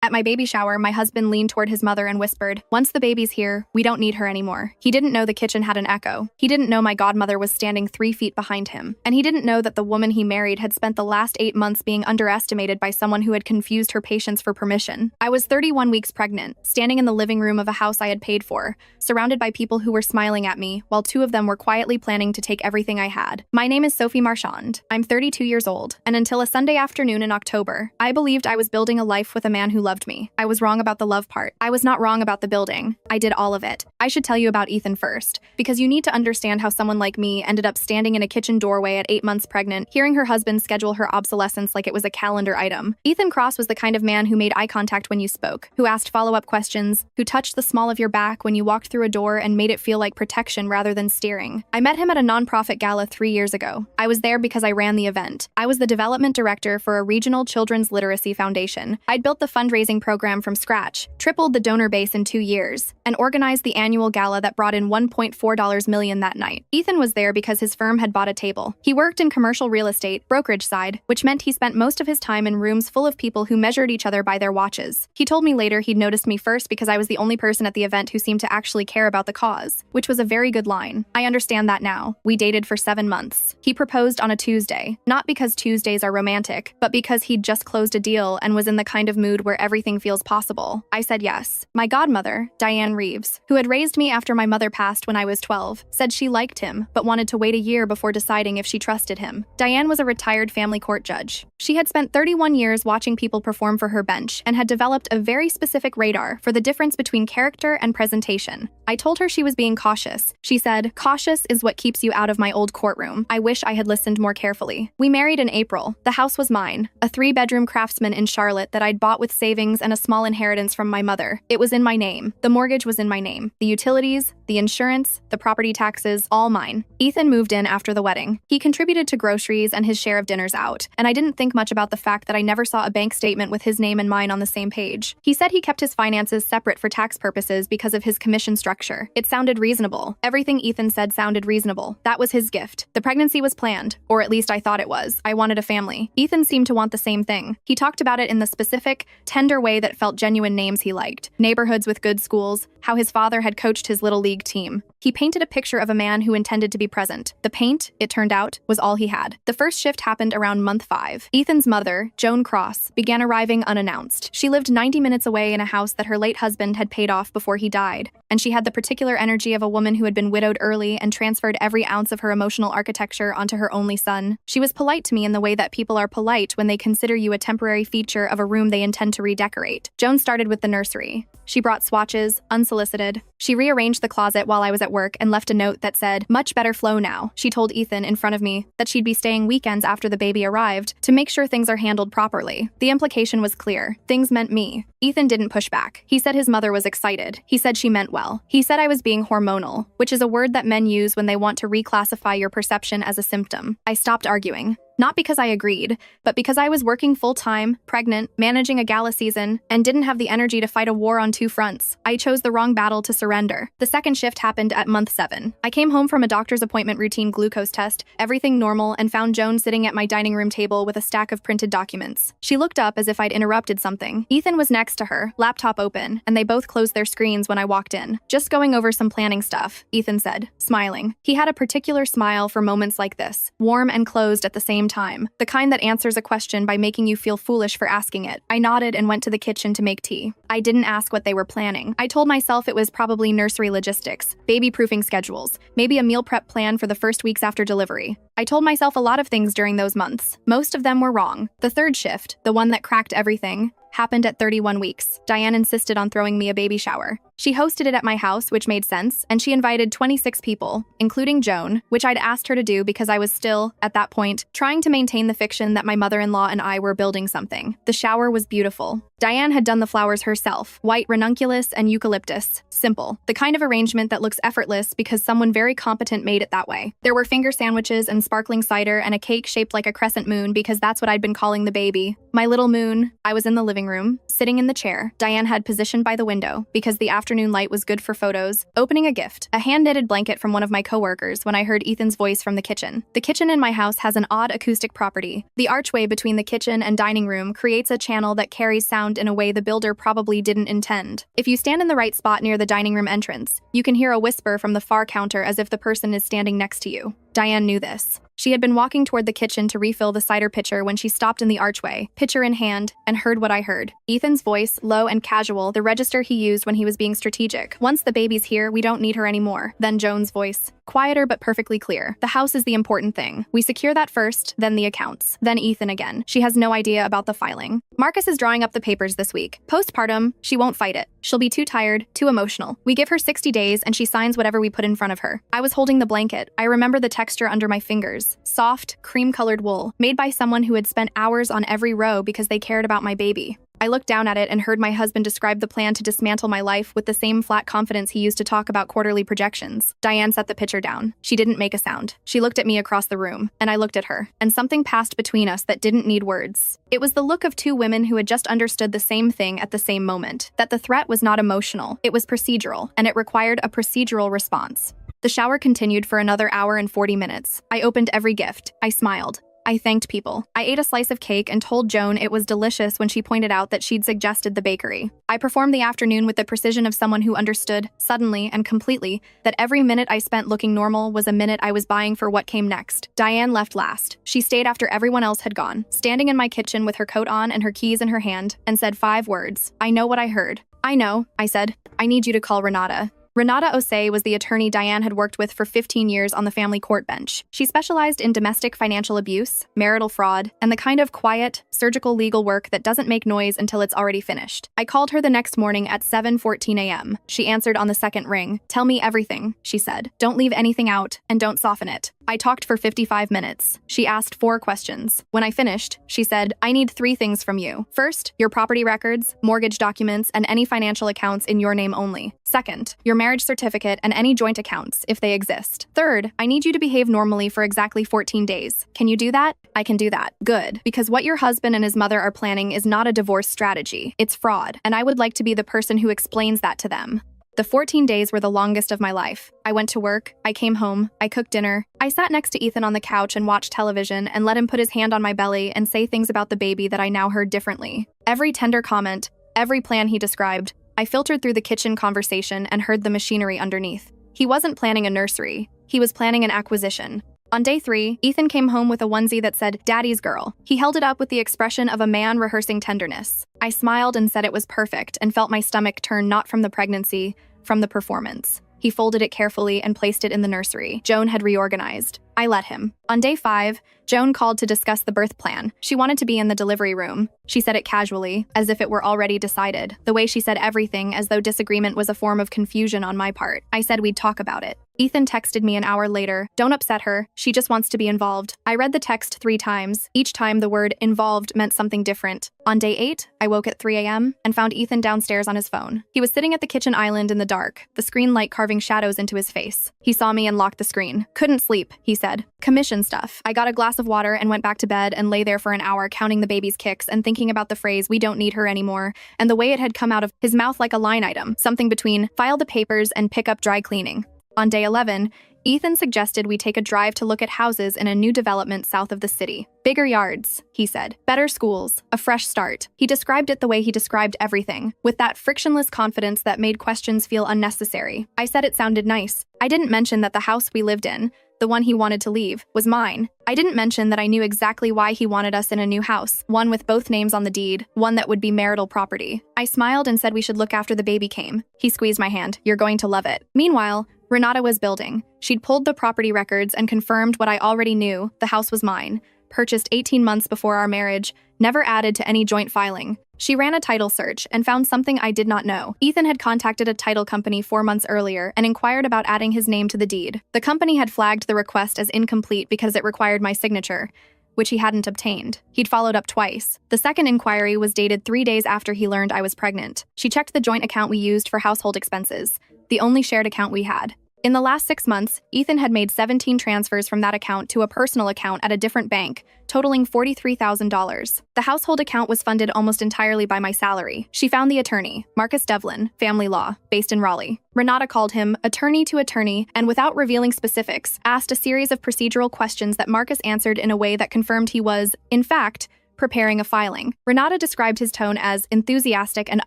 At my baby shower, my husband leaned toward his mother and whispered, "Once the baby's here, we don't need her anymore." He didn't know the kitchen had an echo. He didn't know my godmother was standing 3 feet behind him. And he didn't know that the woman he married had spent the last 8 months being underestimated by someone who had confused her patience for permission. I was 31 weeks pregnant, standing in the living room of a house I had paid for, surrounded by people who were smiling at me, while 2 of them were quietly planning to take everything I had. My name is Sophie Marchand. I'm 32 years old, and until a Sunday afternoon in October, I believed I was building a life with a man who loved me. I was wrong about the love part. I was not wrong about the building. I did all of it. I should tell you about Ethan first, because you need to understand how someone like me ended up standing in a kitchen doorway at 8 months pregnant, hearing her husband schedule her obsolescence like it was a calendar item. Ethan Cross was the kind of man who made eye contact when you spoke, who asked follow-up questions, who touched the small of your back when you walked through a door and made it feel like protection rather than steering. I met him at a nonprofit gala 3 years ago. I was there because I ran the event. I was the development director for a regional children's literacy foundation. I'd built the fundraising program from scratch, tripled the donor base in 2 years, and organized the annual gala that brought in $1.4 million that night. Ethan was there because his firm had bought a table. He worked in commercial real estate, brokerage side, which meant he spent most of his time in rooms full of people who measured each other by their watches. He told me later he'd noticed me first because I was the only person at the event who seemed to actually care about the cause, which was a very good line. I understand that now. We dated for 7 months. He proposed on a Tuesday, not because Tuesdays are romantic, but because he'd just closed a deal and was in the kind of mood where everything feels possible. I said yes. My godmother, Diane Reeves, who had raised me after my mother passed when I was 12, said she liked him, but wanted to wait a year before deciding if she trusted him. Diane was a retired family court judge. She had spent 31 years watching people perform for her bench and had developed a very specific radar for the difference between character and presentation. I told her she was being cautious. She said, "Cautious is what keeps you out of my old courtroom." I wish I had listened more carefully. We married in April. The house was mine, a 3-bedroom Craftsman in Charlotte that I'd bought with savings and a small inheritance from my mother. It was in my name. The mortgage was in my name. The utilities, the insurance, the property taxes, all mine. Ethan moved in after the wedding. He contributed to groceries and his share of dinners out, and I didn't think much about the fact that I never saw a bank statement with his name and mine on the same page. He said he kept his finances separate for tax purposes because of his commission structure. It sounded reasonable. Everything Ethan said sounded reasonable. That was his gift. The pregnancy was planned, or at least I thought it was. I wanted a family. Ethan seemed to want the same thing. He talked about it in the specific, tender way that felt genuine. Names he liked, neighborhoods with good schools, how his father had coached his little league team. He painted a picture of a man who intended to be present. The paint, it turned out, was all he had. The first shift happened around month 5. Ethan's mother, Joan Cross, began arriving unannounced. She lived 90 minutes away in a house that her late husband had paid off before he died, and she had the particular energy of a woman who had been widowed early and transferred every ounce of her emotional architecture onto her only son. She was polite to me in the way that people are polite when they consider you a temporary feature of a room they intend to redecorate. Joan started with the nursery. She brought swatches, unsolicited. She rearranged the closet while I was at work and left a note that said, "Much better flow now." She told Ethan in front of me that she'd be staying weekends after the baby arrived to make sure things are handled properly. The implication was clear. Things meant me. Ethan didn't push back. He said his mother was excited. He said she meant well. He said I was being hormonal, which is a word that men use when they want to reclassify your perception as a symptom. I stopped arguing. Not because I agreed, but because I was working full-time, pregnant, managing a gala season, and didn't have the energy to fight a war on 2 fronts. I chose the wrong battle to surrender. The second shift happened at month 7. I came home from a doctor's appointment routine glucose test, everything normal, and found Joan sitting at my dining room table with a stack of printed documents. She looked up as if I'd interrupted something. Ethan was next to her, laptop open, and they both closed their screens when I walked in. "Just going over some planning stuff," Ethan said, smiling. He had a particular smile for moments like this, warm and closed at the same time, the kind that answers a question by making you feel foolish for asking it. I nodded and went to the kitchen to make tea. I didn't ask what they were planning. I told myself it was probably nursery logistics, baby-proofing schedules, maybe a meal prep plan for the first weeks after delivery. I told myself a lot of things during those months. Most of them were wrong. The third shift, the one that cracked everything, happened at 31 weeks. Diane insisted on throwing me a baby shower. She hosted it at my house, which made sense, and she invited 26 people, including Joan, which I'd asked her to do because I was still, at that point, trying to maintain the fiction that my mother-in-law and I were building something. The shower was beautiful. Diane had done the flowers herself, white ranunculus and eucalyptus. Simple. The kind of arrangement that looks effortless because someone very competent made it that way. There were finger sandwiches and sparkling cider and a cake shaped like a crescent moon because that's what I'd been calling the baby. My little moon. I was in the living room, sitting in the chair Diane had positioned by the window because the afternoon afternoon light was good for photos, opening a gift, a hand-knitted blanket from one of my coworkers when I heard Ethan's voice from the kitchen. The kitchen in my house has an odd acoustic property. The archway between the kitchen and dining room creates a channel that carries sound in a way the builder probably didn't intend. If you stand in the right spot near the dining room entrance, you can hear a whisper from the far counter as if the person is standing next to you. Diane knew this. She had been walking toward the kitchen to refill the cider pitcher when she stopped in the archway, pitcher in hand, and heard what I heard. Ethan's voice, low and casual, the register he used when he was being strategic. Once the baby's here, we don't need her anymore. Then Joan's voice, quieter but perfectly clear. The house is the important thing. We secure that first, then the accounts. Then Ethan again. She has no idea about the filing. Marcus is drawing up the papers this week. Postpartum, she won't fight it. She'll be too tired, too emotional. We give her 60 days and she signs whatever we put in front of her. I was holding the blanket. I remember the texture under my fingers. Soft, cream-colored wool, made by someone who had spent hours on every row because they cared about my baby. I looked down at it and heard my husband describe the plan to dismantle my life with the same flat confidence he used to talk about quarterly projections. Diane set the pitcher down. She didn't make a sound. She looked at me across the room, and I looked at her, and something passed between us that didn't need words. It was the look of two women who had just understood the same thing at the same moment, that the threat was not emotional, it was procedural, and it required a procedural response. The shower continued for another hour and 40 minutes. I opened every gift. I smiled. I thanked people. I ate a slice of cake and told Joan it was delicious when she pointed out that she'd suggested the bakery. I performed the afternoon with the precision of someone who understood, suddenly and completely, that every minute I spent looking normal was a minute I was buying for what came next. Diane left last. She stayed after everyone else had gone, standing in my kitchen with her coat on and her keys in her hand, and said 5 words. I know what I heard. I know, I said. I need you to call Renata. Renata Osei was the attorney Diane had worked with for 15 years on the family court bench. She specialized in domestic financial abuse, marital fraud, and the kind of quiet, surgical legal work that doesn't make noise until it's already finished. I called her the next morning at 7:14 a.m. She answered on the second ring. Tell me everything, she said. Don't leave anything out, and don't soften it. I talked for 55 minutes. She asked 4 questions. When I finished, she said, I need 3 things from you. First, your property records, mortgage documents, and any financial accounts in your name only. Second, your marriage certificate and any joint accounts, if they exist. Third, I need you to behave normally for exactly 14 days. Can you do that? I can do that. Good. Because what your husband and his mother are planning is not a divorce strategy. It's fraud. And I would like to be the person who explains that to them. The 14 days were the longest of my life. I went to work, I came home, I cooked dinner. I sat next to Ethan on the couch and watched television and let him put his hand on my belly and say things about the baby that I now heard differently. Every tender comment, every plan he described, I filtered through the kitchen conversation and heard the machinery underneath. He wasn't planning a nursery. He was planning an acquisition. On day 3, Ethan came home with a onesie that said, Daddy's girl. He held it up with the expression of a man rehearsing tenderness. I smiled and said it was perfect and felt my stomach turn not from the pregnancy, from the performance. He folded it carefully and placed it in the nursery. Joan had reorganized. I let him. On day 5, Joan called to discuss the birth plan. She wanted to be in the delivery room. She said it casually, as if it were already decided. The way she said everything, as though disagreement was a form of confusion on my part. I said we'd talk about it. Ethan texted me an hour later. Don't upset her. She just wants to be involved. I read the text 3 times. Each time the word involved meant something different. On day 8, I woke at 3 a.m. and found Ethan downstairs on his phone. He was sitting at the kitchen island in the dark, the screen light carving shadows into his face. He saw me and locked the screen. Couldn't sleep, he said. Commission stuff. I got a glass of water and went back to bed and lay there for an hour counting the baby's kicks and thinking about the phrase, we don't need her anymore, and the way it had come out of his mouth like a line item, something between file the papers and pick up dry cleaning. On day 11, Ethan suggested we take a drive to look at houses in a new development south of the city. Bigger yards, he said. Better schools. A fresh start. He described it the way he described everything, with that frictionless confidence that made questions feel unnecessary. I said it sounded nice. I didn't mention that the house we lived in, the one he wanted to leave, was mine. I didn't mention that I knew exactly why he wanted us in a new house, one with both names on the deed, one that would be marital property. I smiled and said we should look after the baby came. He squeezed my hand. You're going to love it. Meanwhile, Renata was building. She'd pulled the property records and confirmed what I already knew. The house was mine. Purchased 18 months before our marriage, never added to any joint filing. She ran a title search and found something I did not know. Ethan had contacted a title company 4 months earlier and inquired about adding his name to the deed. The company had flagged the request as incomplete because it required my signature, which he hadn't obtained. He'd followed up twice. The second inquiry was dated 3 days after he learned I was pregnant. She checked the joint account we used for household expenses, the only shared account we had. In the last 6 months, Ethan had made 17 transfers from that account to a personal account at a different bank, totaling $43,000. The household account was funded almost entirely by my salary. She found the attorney, Marcus Devlin, family law, based in Raleigh. Renata called him attorney to attorney and, without revealing specifics, asked a series of procedural questions that Marcus answered in a way that confirmed he was, in fact, preparing a filing. Renata described his tone as enthusiastic and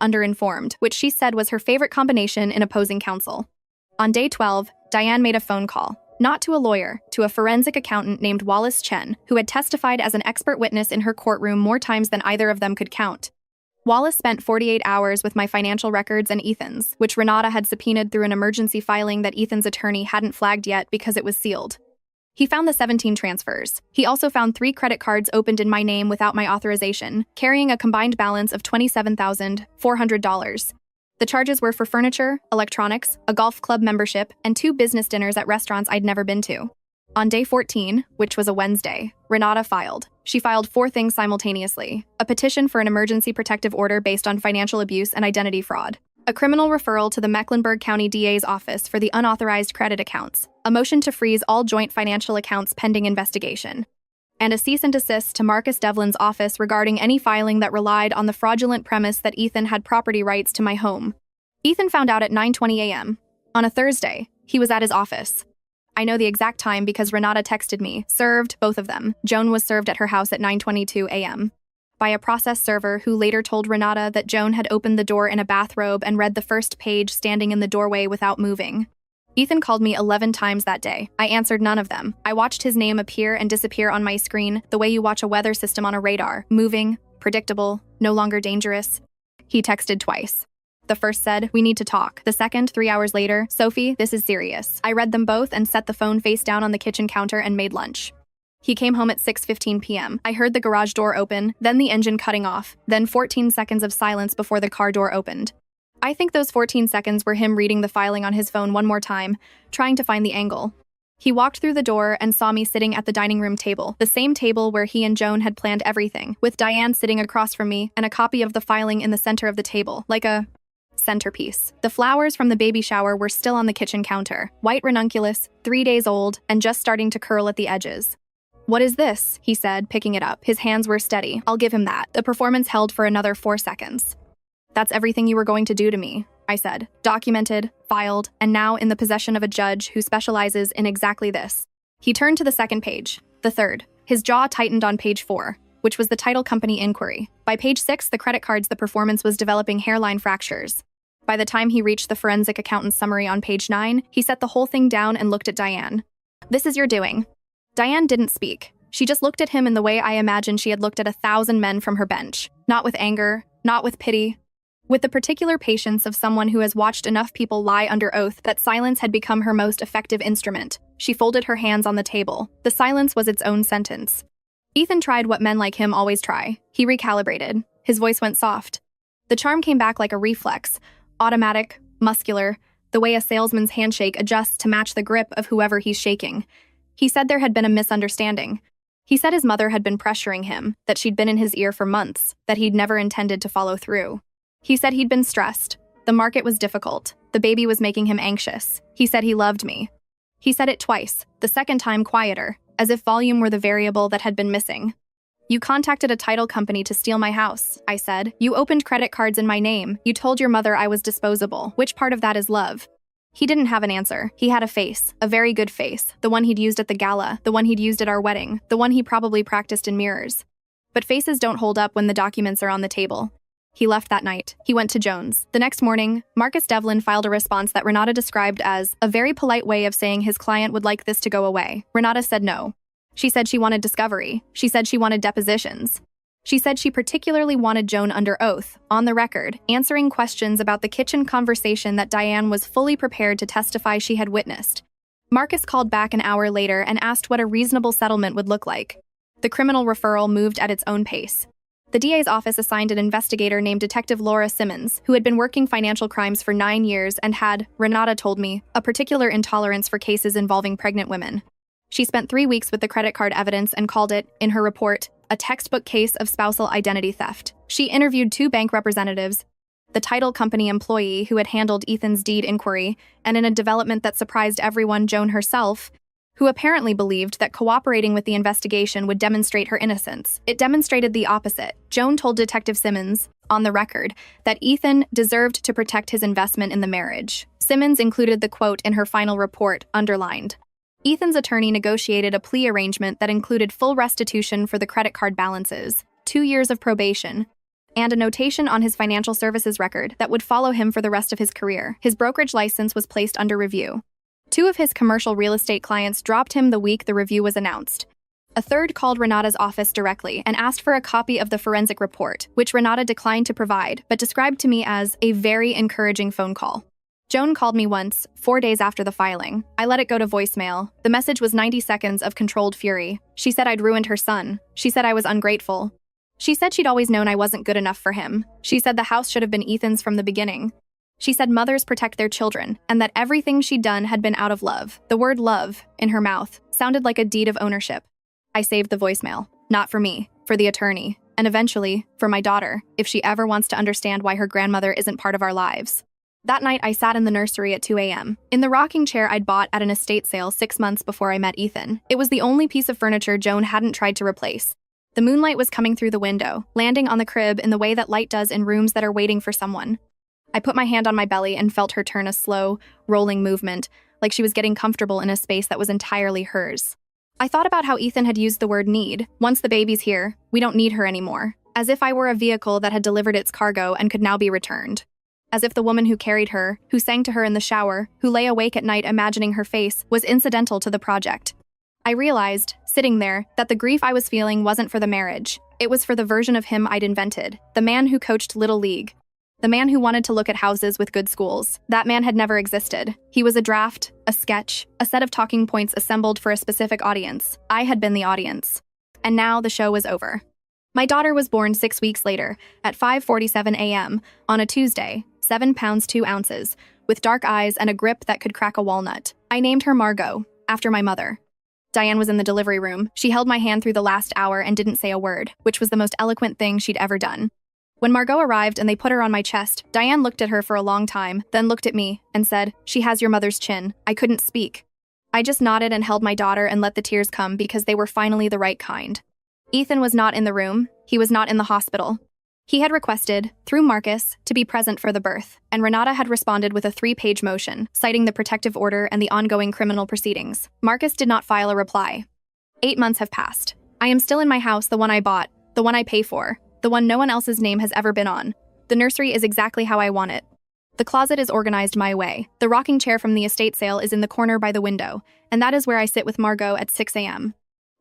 underinformed, which she said was her favorite combination in opposing counsel. On day 12, Diane made a phone call, not to a lawyer, to a forensic accountant named Wallace Chen, who had testified as an expert witness in her courtroom more times than either of them could count. Wallace spent 48 hours with my financial records and Ethan's, which Renata had subpoenaed through an emergency filing that Ethan's attorney hadn't flagged yet because it was sealed. He found the 17 transfers. He also found 3 credit cards opened in my name without my authorization, carrying a combined balance of $27,400. The charges were for furniture, electronics, a golf club membership, and 2 business dinners at restaurants I'd never been to. On day 14, which was a Wednesday, Renata filed. She filed 4 things simultaneously: a petition for an emergency protective order based on financial abuse and identity fraud, a criminal referral to the Mecklenburg County DA's office for the unauthorized credit accounts, a motion to freeze all joint financial accounts pending investigation, and a cease and desist to Marcus Devlin's office regarding any filing that relied on the fraudulent premise that Ethan had property rights to my home. Ethan found out at 9:20 a.m. On a Thursday, he was at his office. I know the exact time because Renata texted me, served, both of them. Joan was served at her house at 9:22 a.m. by a process server who later told Renata that Joan had opened the door in a bathrobe and read the first page standing in the doorway without moving. Ethan called me 11 times that day. I answered none of them. I watched his name appear and disappear on my screen the way you watch a weather system on a radar. Moving, predictable, no longer dangerous. He texted twice. The first said, "We need to talk." The second, 3 hours later, "Sophie, this is serious." I read them both and set the phone face down on the kitchen counter and made lunch. He came home at 6:15 p.m. I heard the garage door open, then the engine cutting off, then 14 seconds of silence before the car door opened. I think those 14 seconds were him reading the filing on his phone one more time, trying to find the angle. He walked through the door and saw me sitting at the dining room table, the same table where he and Joan had planned everything, with Diane sitting across from me and a copy of the filing in the center of the table, like a centerpiece. The flowers from the baby shower were still on the kitchen counter, white ranunculus, 3 days old, and just starting to curl at the edges. "What is this?" he said, picking it up. His hands were steady. I'll give him that. The performance held for another 4 seconds. "That's everything you were going to do to me," I said. "Documented, filed, and now in the possession of a judge who specializes in exactly this." He turned to the second page, the third. His jaw tightened on page 4, which was the title company inquiry. By page 6, the credit cards, the performance was developing hairline fractures. By the time he reached the forensic accountant's summary on page 9, he set the whole thing down and looked at Diane. "This is your doing." Diane didn't speak. She just looked at him in the way I imagined she had looked at 1,000 men from her bench. Not with anger, not with pity. With the particular patience of someone who has watched enough people lie under oath that silence had become her most effective instrument. She folded her hands on the table. The silence was its own sentence. Ethan tried what men like him always try. He recalibrated. His voice went soft. The charm came back like a reflex, automatic, muscular, the way a salesman's handshake adjusts to match the grip of whoever he's shaking. He said there had been a misunderstanding. He said his mother had been pressuring him, that she'd been in his ear for months, that he'd never intended to follow through. He said he'd been stressed. The market was difficult. The baby was making him anxious. He said he loved me. He said it twice, the second time quieter, as if volume were the variable that had been missing. "You contacted a title company to steal my house," I said. "You opened credit cards in my name. You told your mother I was disposable. Which part of that is love?" He didn't have an answer. He had a face, a very good face, the one he'd used at the gala, the one he'd used at our wedding, the one he probably practiced in mirrors. But faces don't hold up when the documents are on the table. He left that night. He went to Jones. The next morning, Marcus Devlin filed a response that Renata described as a very polite way of saying his client would like this to go away. Renata said no. She said she wanted discovery. She said she wanted depositions. She said she particularly wanted Joan under oath, on the record, answering questions about the kitchen conversation that Diane was fully prepared to testify she had witnessed. Marcus called back an hour later and asked what a reasonable settlement would look like. The criminal referral moved at its own pace. The DA's office assigned an investigator named Detective Laura Simmons, who had been working financial crimes for 9 years and had, Renata told me, a particular intolerance for cases involving pregnant women. She spent 3 weeks with the credit card evidence and called it, in her report, a textbook case of spousal identity theft. She interviewed 2 bank representatives, the title company employee who had handled Ethan's deed inquiry, and in a development that surprised everyone, Joan herself, who apparently believed that cooperating with the investigation would demonstrate her innocence. It demonstrated the opposite. Joan told Detective Simmons, on the record, that Ethan deserved to protect his investment in the marriage. Simmons included the quote in her final report, underlined. Ethan's attorney negotiated a plea arrangement that included full restitution for the credit card balances, 2 years of probation, and a notation on his financial services record that would follow him for the rest of his career. His brokerage license was placed under review. 2 of his commercial real estate clients dropped him the week the review was announced. A third called Renata's office directly and asked for a copy of the forensic report, which Renata declined to provide, but described to me as a very encouraging phone call. Joan called me once, 4 days after the filing. I let it go to voicemail. The message was 90 seconds of controlled fury. She said I'd ruined her son. She said I was ungrateful. She said she'd always known I wasn't good enough for him. She said the house should have been Ethan's from the beginning. She said mothers protect their children, and that everything she'd done had been out of love. The word love, in her mouth, sounded like a deed of ownership. I saved the voicemail. Not for me, for the attorney, and eventually, for my daughter, if she ever wants to understand why her grandmother isn't part of our lives. That night, I sat in the nursery at 2 a.m. in the rocking chair I'd bought at an estate sale 6 months before I met Ethan. It was the only piece of furniture Joan hadn't tried to replace. The moonlight was coming through the window, landing on the crib in the way that light does in rooms that are waiting for someone. I put my hand on my belly and felt her turn a slow, rolling movement, like she was getting comfortable in a space that was entirely hers. I thought about how Ethan had used the word need. Once the baby's here, we don't need her anymore. As if I were a vehicle that had delivered its cargo and could now be returned. As if the woman who carried her, who sang to her in the shower, who lay awake at night imagining her face, was incidental to the project. I realized, sitting there, that the grief I was feeling wasn't for the marriage. It was for the version of him I'd invented, the man who coached Little League. The man who wanted to look at houses with good schools. That man had never existed. He was a draft, a sketch, a set of talking points assembled for a specific audience. I had been the audience. And now the show was over. My daughter was born 6 weeks later, at 5:47 a.m., on a Tuesday, 7 pounds 2 ounces, with dark eyes and a grip that could crack a walnut. I named her Margot, after my mother. Diane was in the delivery room. She held my hand through the last hour and didn't say a word, which was the most eloquent thing she'd ever done. When Margot arrived and they put her on my chest, Diane looked at her for a long time, then looked at me and said, "She has your mother's chin." I couldn't speak. I just nodded and held my daughter and let the tears come because they were finally the right kind. Ethan was not in the room. He was not in the hospital. He had requested, through Marcus, to be present for the birth, and Renata had responded with a 3-page motion, citing the protective order and the ongoing criminal proceedings. Marcus did not file a reply. 8 months have passed. I am still in my house, the one I bought, the one I pay for, the one no one else's name has ever been on. The nursery is exactly how I want it. The closet is organized my way. The rocking chair from the estate sale is in the corner by the window, and that is where I sit with Margot at 6 a.m.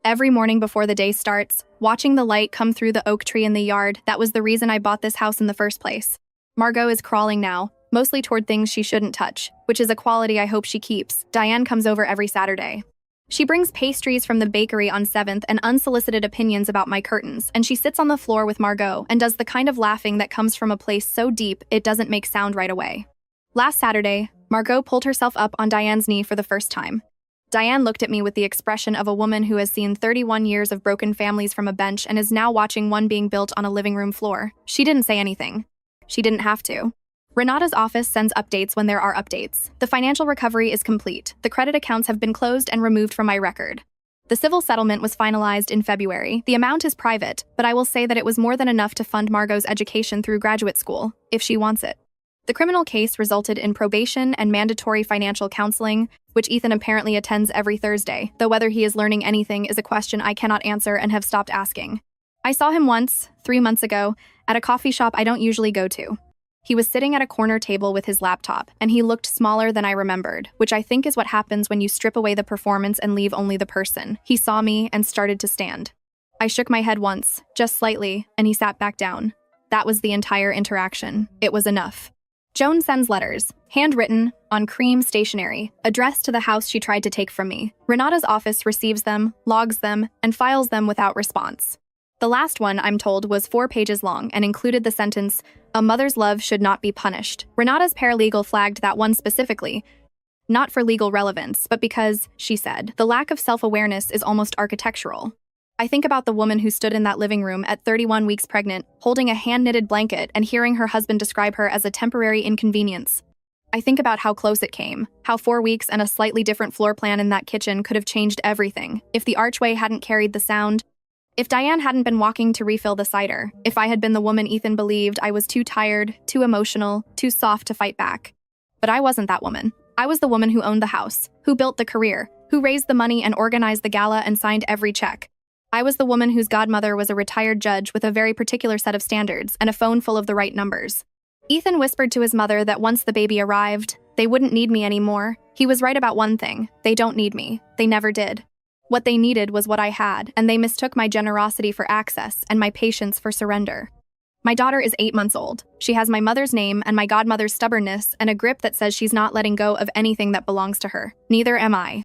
Every morning before the day starts, watching the light come through the oak tree in the yard, that was the reason I bought this house in the first place. Margot is crawling now, mostly toward things she shouldn't touch, which is a quality I hope she keeps. Diane comes over every Saturday. She brings pastries from the bakery on 7th and unsolicited opinions about my curtains, and she sits on the floor with Margot and does the kind of laughing that comes from a place so deep it doesn't make sound right away. Last Saturday, Margot pulled herself up on Diane's knee for the first time. Diane looked at me with the expression of a woman who has seen 31 years of broken families from a bench and is now watching one being built on a living room floor. She didn't say anything. She didn't have to. Renata's office sends updates when there are updates. The financial recovery is complete. The credit accounts have been closed and removed from my record. The civil settlement was finalized in February. The amount is private, but I will say that it was more than enough to fund Margot's education through graduate school, if she wants it. The criminal case resulted in probation and mandatory financial counseling, which Ethan apparently attends every Thursday, though whether he is learning anything is a question I cannot answer and have stopped asking. I saw him once, 3 months ago, at a coffee shop I don't usually go to. He was sitting at a corner table with his laptop, and he looked smaller than I remembered, which I think is what happens when you strip away the performance and leave only the person. He saw me and started to stand. I shook my head once, just slightly, and he sat back down. That was the entire interaction. It was enough. Joan sends letters, handwritten, on cream stationery, addressed to the house she tried to take from me. Renata's office receives them, logs them, and files them without response. The last one, I'm told, was 4 pages long and included the sentence, "A mother's love should not be punished." Renata's paralegal flagged that one specifically, not for legal relevance, but because, she said, the lack of self-awareness is almost architectural. I think about the woman who stood in that living room at 31 weeks pregnant, holding a hand-knitted blanket and hearing her husband describe her as a temporary inconvenience. I think about how close it came, how 4 weeks and a slightly different floor plan in that kitchen could have changed everything, if the archway hadn't carried the sound, if Diane hadn't been walking to refill the cider, if I had been the woman Ethan believed I was too tired, too emotional, too soft to fight back. But I wasn't that woman. I was the woman who owned the house, who built the career, who raised the money and organized the gala and signed every check. I was the woman whose godmother was a retired judge with a very particular set of standards and a phone full of the right numbers. Ethan whispered to his mother that once the baby arrived, they wouldn't need me anymore. He was right about one thing: they don't need me. They never did. What they needed was what I had, and they mistook my generosity for access and my patience for surrender. My daughter is 8 months old. She has my mother's name and my godmother's stubbornness and a grip that says she's not letting go of anything that belongs to her. Neither am I.